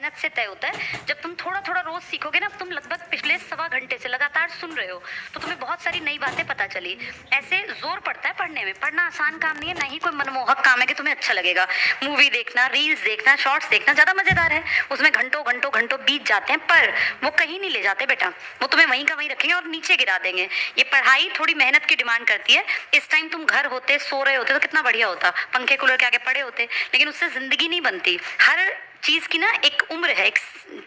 मेहनत से तय होता है। जब तुम थोड़ा थोड़ा रोज सीखोगे ना, तुम लगभग पिछले 1.25 घंटे से लगातार सुन रहे हो, तो तुम्हें बहुत सारी नई बातें पता चली। ऐसे जोर पड़ता है पढ़ने में। पढ़ना आसान काम नहीं है, ना ही कोई मनमोहक काम है कि तुम्हें अच्छा लगेगा। मूवी देखना, रील्स देखना, शॉर्ट्स देखना ज्यादा मजेदार है, उसमें घंटों घंटों घंटों बीत जाते हैं, पर वो कहीं नहीं ले जाते बेटा। वो तुम्हें वहीं का वहीं रखेंगे और नीचे गिरा देंगे। ये पढ़ाई थोड़ी मेहनत की डिमांड करती है। इस टाइम तुम घर होते, सो रहे होते तो कितना बढ़िया होता, पंखे कूलर के आगे पड़े होते। लेकिन उससे जिंदगी नहीं बनती। हर चीज की ना एक उम्र है, एक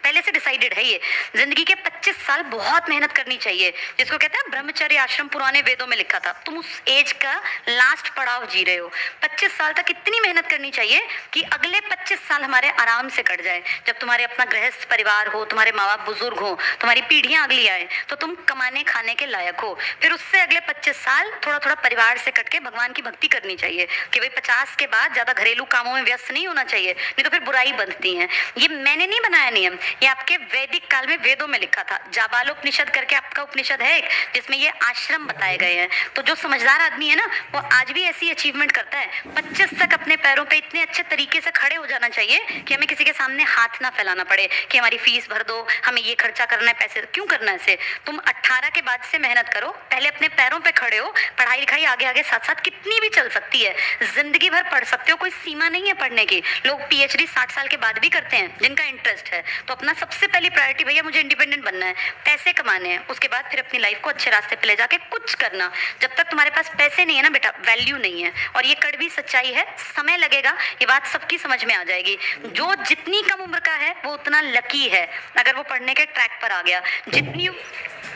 पहले से डिसाइडेड है। ये जिंदगी के 25 साल बहुत मेहनत करनी चाहिए, जिसको कहते हैं ब्रह्मचर्य आश्रम, पुराने वेदों में लिखा था। तुम उस एज का लास्ट पड़ाव जी रहे हो। 25 साल तक इतनी मेहनत करनी चाहिए कि अगले 25 साल हमारे आराम से कट जाए। जब तुम्हारे अपना गृहस्थ परिवार हो, तुम्हारे माँ बाप बुजुर्ग हो, तुम्हारी पीढ़ियां अगली आए, तो तुम कमाने खाने के लायक हो। फिर उससे अगले 25 साल थोड़ा थोड़ा परिवार से कट के भगवान की भक्ति करनी चाहिए कि भाई 50 के बाद ज्यादा घरेलू कामों में व्यस्त नहीं होना चाहिए, नहीं तो फिर बुराई बनती है। ये मैंने नहीं बनाया नियम, ये आपके वैदिक काल में वेदों में लिखा था। जाबालोपनिषद करके आपका उपनिषद है एक, जिसमें ये आश्रम बताए गए हैं। तो जो समझदार आदमी है ना, वो आज भी ऐसी अचीवमेंट करता है। 25 तक अपने पैरों पे इतने अच्छे तरीके से खड़े हो जाना चाहिए कि हमें किसी के सामने हाथ ना फैलाना पड़े कि हमारी फीस भर दो, हमें ये खर्चा करना है, पैसे क्यों करना है इसे। तुम 18 के बाद से मेहनत करो, पहले अपने पैरों पे खड़े हो। पढ़ाई लिखाई आगे आगे साथ साथ कितनी भी चल सकती है, जिंदगी भर पढ़ सकते हो, कोई सीमा नहीं है पढ़ने की। लोग पीएचडी 60 साल के बाद भी करते हैं जिनका इंटरेस्ट है। तो अपना सबसे पहली प्रायोरिटी भैया, मुझे इंडिपेंडेंट बनना है, पैसे कमाने हैं। उसके बाद फिर अपनी लाइफ को अच्छे रास्ते पे ले जाके कुछ करना। जब तक तुम्हारे पास पैसे नहीं है ना बेटा, वैल्यू नहीं है। और ये कड़वी सच्चाई है, समय लगेगा, ये बात सबकी समझ में आ जाएगी। जो जितनी कम उम्र का है वो उतना लकी है अगर वो पढ़ने के ट्रैक पर आ गया। जितनी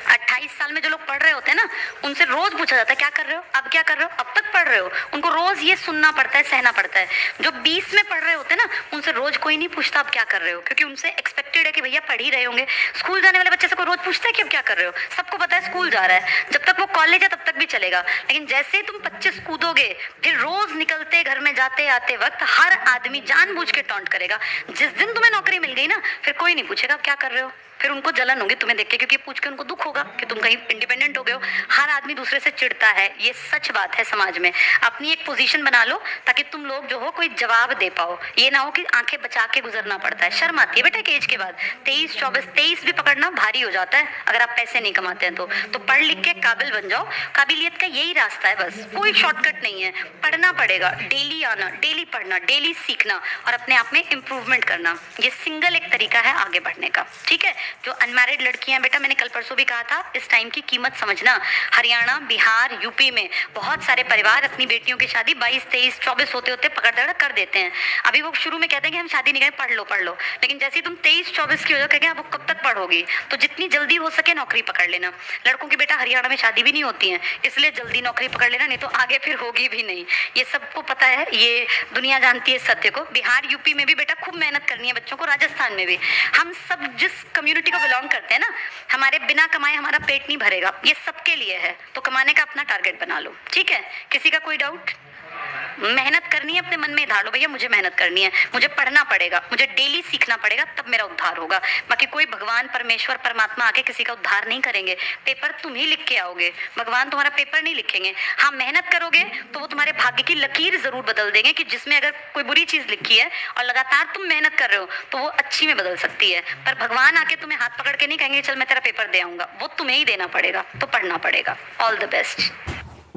28 साल में जो लोग पढ़ रहे होते हैं ना, उनसे रोज पूछा जाता है क्या कर रहे हो, अब क्या कर रहे हो, अब तक पढ़ रहे हो। उनको रोज ये सुनना पड़ता है, सहना पड़ता है। जो 20 में पढ़ रहे होते हैं ना, उनसे रोज कोई नहीं पूछता अब क्या कर रहे हो, क्योंकि उनसे एक्सपेक्टेड है कि भैया पढ़ ही रहे होंगे। स्कूल जाने वाले बच्चे से कोई रोज पूछता है कि अब क्या कर रहे हो, सबको पता है स्कूल जा रहा है। जब तक वो कॉलेज है तब तक भी चलेगा, लेकिन जैसे ही तुम 25 कूदोगे, फिर रोज निकलते घर में जाते आते वक्त हर आदमी जानबूझ के टॉन्ट करेगा। जिस दिन तुम्हें नौकरी मिल गई ना, फिर कोई नहीं पूछेगा क्या कर रहे हो। फिर उनको जलन होगी तुम्हें देख के, क्योंकि पूछ के उनको दुख होगा कि तुम कहीं इंडिपेंडेंट हो गए हो। हर आदमी दूसरे से चिढ़ता है, ये सच बात है समाज में। अपनी एक पोजीशन बना लो ताकि तुम लोग जो हो कोई जवाब दे पाओ। ये ना हो कि आंखें बचा के गुजरना पड़ता है। शर्म आती है बेटा एक एज के बाद। 23, 24, 23 भी पकड़ना भारी हो जाता है अगर आप पैसे नहीं कमाते हैं तो पढ़ लिख के काबिल बन जाओ। काबिलियत का यही रास्ता है, बस कोई शॉर्टकट नहीं है। पढ़ना पड़ेगा, डेली आना, डेली पढ़ना, डेली सीखना और अपने आप में इम्प्रूवमेंट करना। ये सिंगल एक तरीका है आगे बढ़ने का, ठीक है। जो अनमैरिड लड़कियां, बेटा मैंने कल परसों भी कहा था, इस टाइम की कीमत समझना। हरियाणा, बिहार, यूपी में बहुत सारे परिवार अपनी बेटियों की शादी 22, 23, 24 होते होते पकड़ दड़ कर देते हैं। अभी वो शुरू में कहते हैं कि हम शादी नहीं करें, पढ़ लो, लेकिन जैसे ही तुम 23, 24 की हो जाओ, कहेंगे अब कब तक पढ़ोगी। तो जितनी जल्दी हो सके नौकरी पकड़ लेना। लड़कों की बेटा हरियाणा में शादी भी नहीं होती है, इसलिए जल्दी नौकरी पकड़ लेना, नहीं तो आगे फिर होगी भी नहीं। ये सबको पता है, ये दुनिया जानती है सत्य को। बिहार, यूपी में भी बेटा खूब मेहनत करनी है बच्चों को, राजस्थान में भी। हम सब जिस कम्युनिटी को बिलोंग करते हैं ना, हमारे बिना कमाए हमारा पेट नहीं भरेगा, ये सबके लिए है। तो कमाने का अपना टारगेट बना लो, ठीक है। किसी का कोई डाउट? मेहनत करनी है, अपने मन में धार लो भैया मुझे मेहनत करनी है, मुझे पढ़ना पड़ेगा, मुझे डेली सीखना पड़ेगा, तब मेरा उद्धार होगा। बाकी कोई भगवान, परमेश्वर, परमात्मा आके किसी का उद्धार नहीं करेंगे। पेपर तुम ही लिख के आओगे, भगवान तुम्हारा पेपर नहीं लिखेंगे। हाँ, मेहनत करोगे तो वो तुम्हारे भाग्य की लकीर जरूर बदल देंगे कि जिसमें अगर कोई बुरी चीज लिखी है और लगातार तुम मेहनत कर रहे हो तो वो अच्छी में बदल सकती है। पर भगवान आके तुम्हें हाथ पकड़ के नहीं कहेंगे चल मैं तेरा पेपर दे आऊंगा, वो तुम्हें ही देना पड़ेगा। तो पढ़ना पड़ेगा। All the best.